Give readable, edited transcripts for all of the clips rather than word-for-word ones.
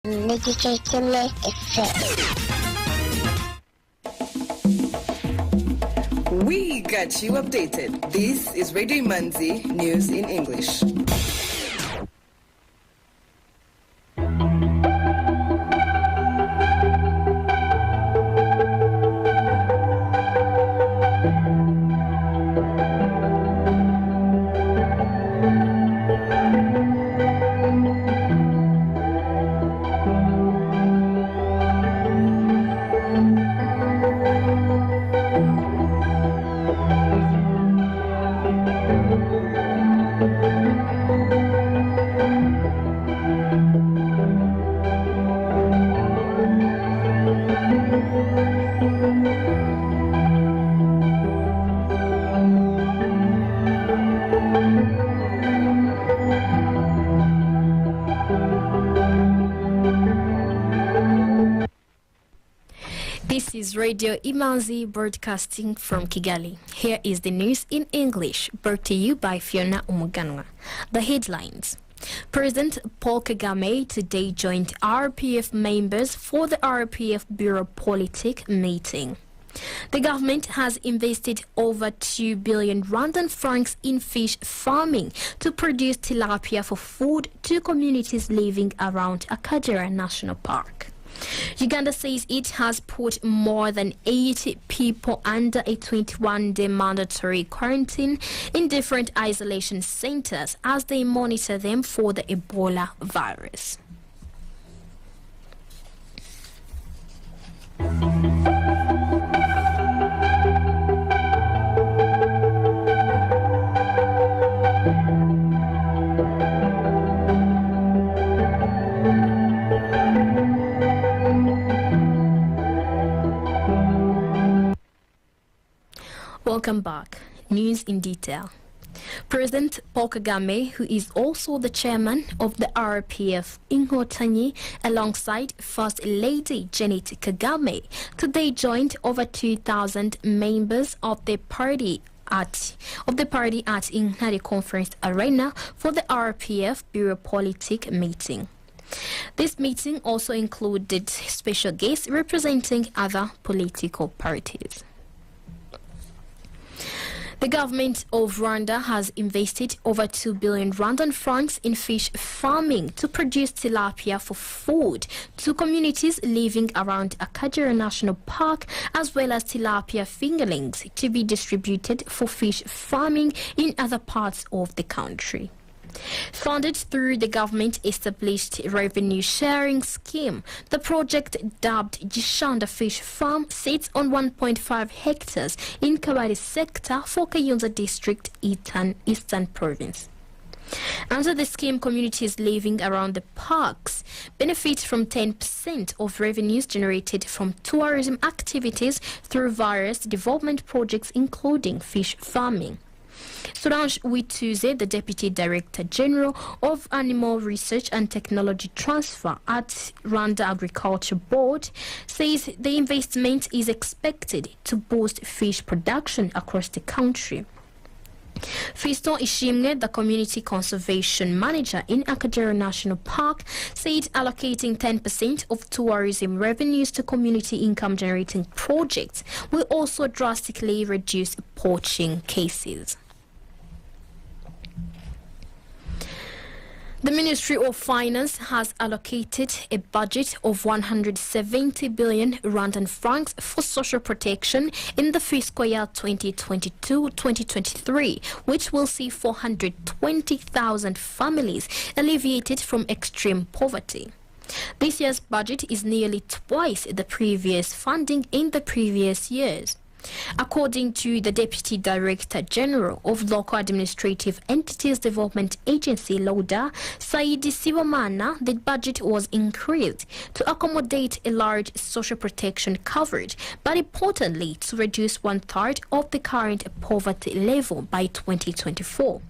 We got you updated. This is Radio Imanzi News in English. This is Radio Imanzi broadcasting from Kigali. Here is the news in English, brought to you by Fiona Umuganwa. The headlines. President Paul Kagame today joined RPF members for the RPF Bureau Politic meeting. The government has invested over 2 billion Rwandan francs in fish farming to produce tilapia for food to communities living around Akagera National Park. Uganda says it has put more than 80 people under a 21-day mandatory quarantine in different isolation centers as they monitor them for the Ebola virus. Welcome back. News in detail. President Paul Kagame, who is also the chairman of the RPF Inkotanyi, alongside First Lady Janet Kagame, today joined over 2,000 members of the party at Intare Conference Arena for the RPF Bureau Politic meeting. This meeting also included special guests representing other political parties. The government of Rwanda has invested over 2 billion Rwandan francs in fish farming to produce tilapia for food to communities living around Akagera National Park, as well as tilapia fingerlings to be distributed for fish farming in other parts of the country. Funded through the government-established revenue sharing scheme, the project, dubbed Gishanda Fish Farm, sits on 1.5 hectares in Kabari sector for Kayonza district, Eastern Province. Under the scheme, communities living around the parks benefit from 10% of revenues generated from tourism activities through various development projects, including fish farming. Solange Wituze, the Deputy Director General of Animal Research and Technology Transfer at Rwanda Agriculture Board, says the investment is expected to boost fish production across the country. Fiston Ishimwe, the Community Conservation Manager in Akagera National Park, said allocating 10% of tourism revenues to community income-generating projects will also drastically reduce poaching cases. The Ministry of Finance has allocated a budget of 170 billion Rwandan francs for social protection in the fiscal year 2022-2023, which will see 420,000 families alleviated from extreme poverty. This year's budget is nearly twice the previous funding in the previous years. According to the Deputy Director General of Local Administrative Entities Development Agency, LODA, Saidi Sibomana, the budget was increased to accommodate a large social protection coverage, but importantly to reduce 1/3 of the current poverty level by 2024.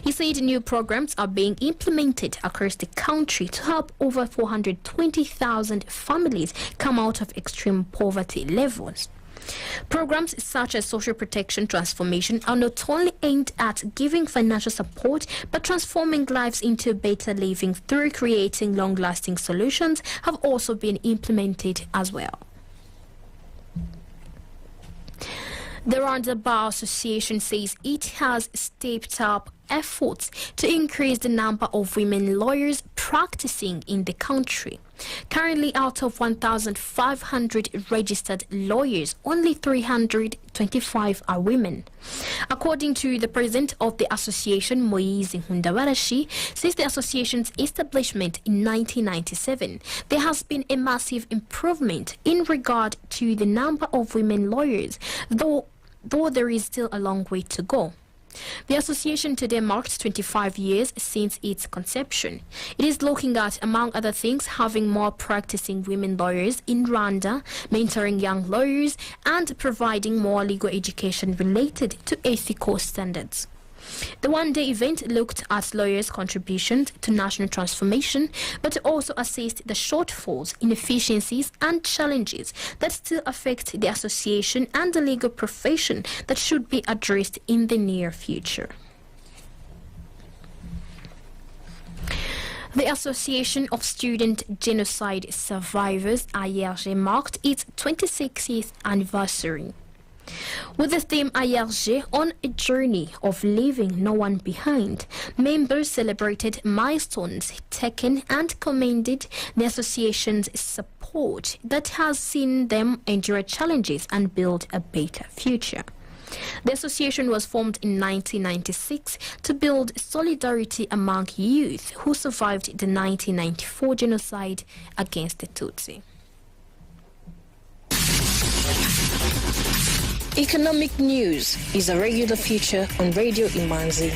He said new programs are being implemented across the country to help over 420,000 families come out of extreme poverty levels. Programs such as social protection transformation are not only aimed at giving financial support but transforming lives into better living through creating long-lasting solutions have also been implemented as well. The Rwanda Bar Association says it has stepped up efforts to increase the number of women lawyers practicing in the country. Currently, out of 1,500 registered lawyers, only 325 are women. According to the president of the association, Moise Hundabarashi, since the association's establishment in 1997, there has been a massive improvement in regard to the number of women lawyers, though there is still a long way to go. The association today marks 25 years since its conception. It is looking at, among other things, having more practicing women lawyers in Rwanda, mentoring young lawyers, and providing more legal education related to ethical standards. The one-day event looked at lawyers' contributions to national transformation, but also assessed the shortfalls, inefficiencies, and challenges that still affect the association and the legal profession that should be addressed in the near future. The Association of Student Genocide Survivors, AIRG, marked its 26th anniversary. With the theme AIRG on a journey of leaving no one behind, members celebrated milestones taken and commended the association's support that has seen them endure challenges and build a better future. The association was formed in 1996 to build solidarity among youth who survived the 1994 genocide against the Tutsi. Economic news is a regular feature on Radio Imanzi.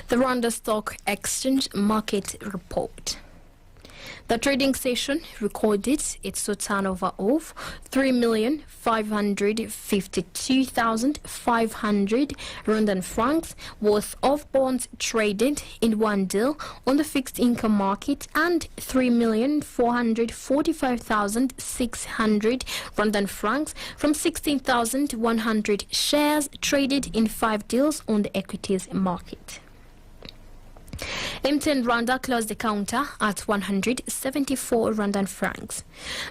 The Rwanda Stock Exchange Market Report. The trading session recorded its turnover of 3,552,500 Rwandan francs worth of bonds traded in one deal on the fixed income market and 3,445,600 Rwandan francs from 16,100 shares traded in 5 deals on the equities market. MTN Rwanda closed the counter at 174 Rwandan francs.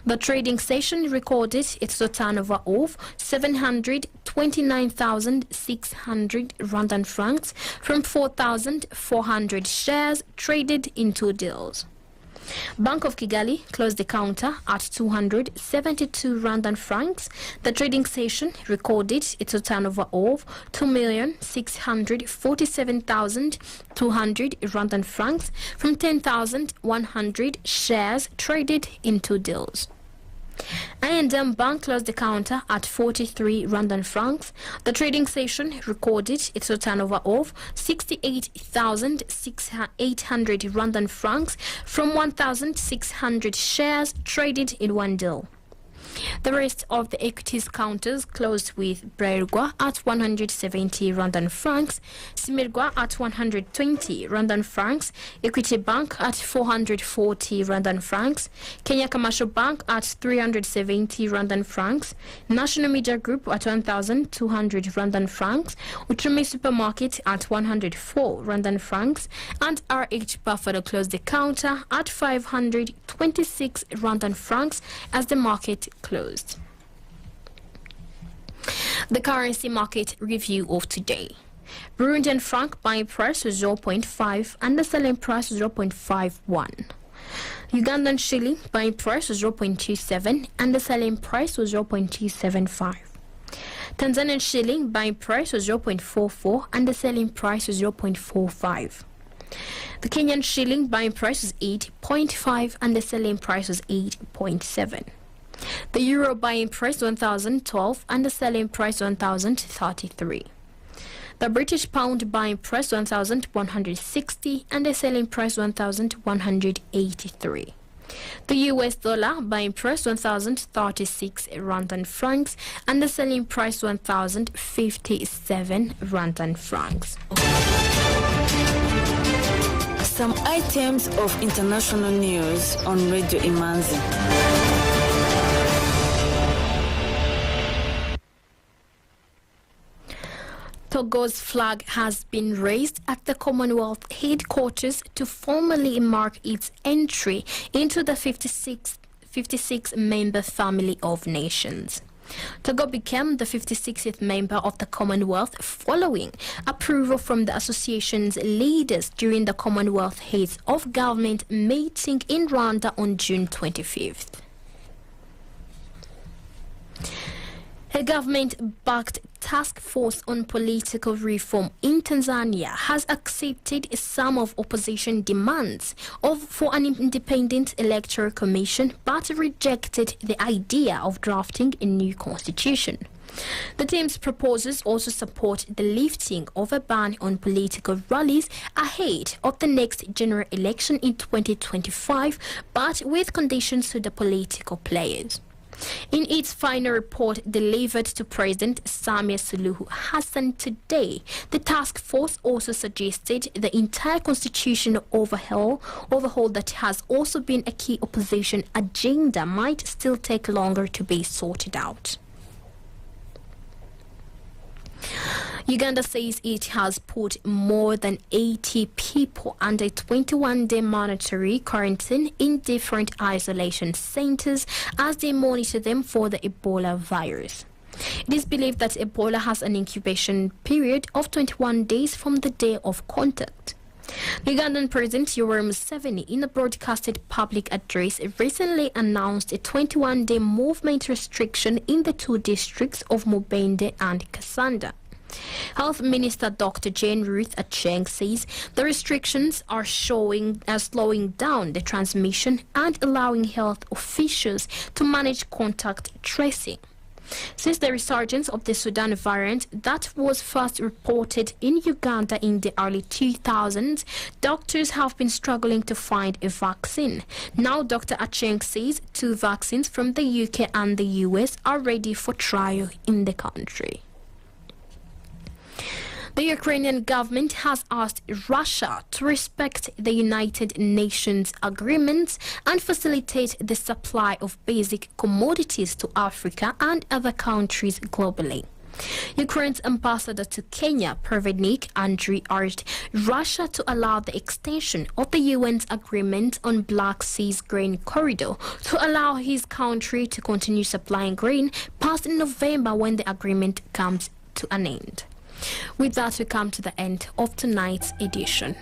The trading session recorded its turnover of 729,600 Rwandan francs from 4,400 shares traded in 2 deals. Bank of Kigali closed the counter at 272 Rwandan francs. The trading session recorded its turnover of 2,647,200 Rwandan francs from 10,100 shares traded in 2 deals. I&M Bank closed the counter at 43 Rwandan francs. The trading session recorded its turnover of 68,800 Rwandan francs from 1,600 shares traded in 1 deal. The rest of the equities counters closed with Bralirwa at 170 Rwandan francs, Simirwa at 120 Rwandan francs, Equity Bank at 440 Rwandan francs, Kenya Commercial Bank at 370 Rwandan francs, National Media Group at 1,200 Rwandan francs, Uchumi Supermarket at 104 Rwandan francs, and RH Buffalo closed the counter at 526 Rwandan francs as the market closed. The currency market review of today. Burundian franc buying price was 0.5 and the selling price was 0.51. Ugandan shilling buying price was 0.27 and the selling price was 0.275. Tanzanian shilling buying price was 0.44 and the selling price was 0.45. The Kenyan shilling buying price was 8.5 and the selling price was 8.7. The euro buying price 1,012 and the selling price 1,033. The British pound buying price 1,160 and the selling price 1,183. The US dollar buying price 1,036 Rwandan francs and the selling price 1,057 Rwandan francs. some items of international news on Radio Imanzi. Togo's flag has been raised at the Commonwealth headquarters to formally mark its entry into the 56-member family of nations. Togo became the 56th member of the Commonwealth following approval from the association's leaders during the Commonwealth Heads of Government meeting in Rwanda on June 25th. A government-backed task force on political reform in Tanzania has accepted some of opposition demands for an independent electoral commission, but rejected the idea of drafting a new constitution. The team's proposals also support the lifting of a ban on political rallies ahead of the next general election in 2025, but with conditions to the political players. In its final report delivered to President Samia Suluhu Hassan today, the task force also suggested the entire constitutional overhaul that has also been a key opposition agenda might still take longer to be sorted out. Uganda says it has put more than 80 people under 21-day mandatory quarantine in different isolation centers as they monitor them for the Ebola virus. It is believed that Ebola has an incubation period of 21 days from the day of contact. The Ugandan President Yoweri Museveni, in a broadcasted public address, recently announced a 21-day movement restriction in the two districts of Mubende and Kasanda. Health Minister Dr. Jane Ruth Acheng says the restrictions are slowing down the transmission and allowing health officials to manage contact tracing. Since the resurgence of the Sudan variant that was first reported in Uganda in the early 2000s, doctors have been struggling to find a vaccine. Now Dr. Acheng says 2 vaccines from the UK and the US are ready for trial in the country. The Ukrainian government has asked Russia to respect the United Nations agreements and facilitate the supply of basic commodities to Africa and other countries globally. Ukraine's ambassador to Kenya, Prevenik Andriy, urged Russia to allow the extension of the UN's agreement on Black Sea's grain corridor to allow his country to continue supplying grain past November when the agreement comes to an end. With that, we come to the end of tonight's edition.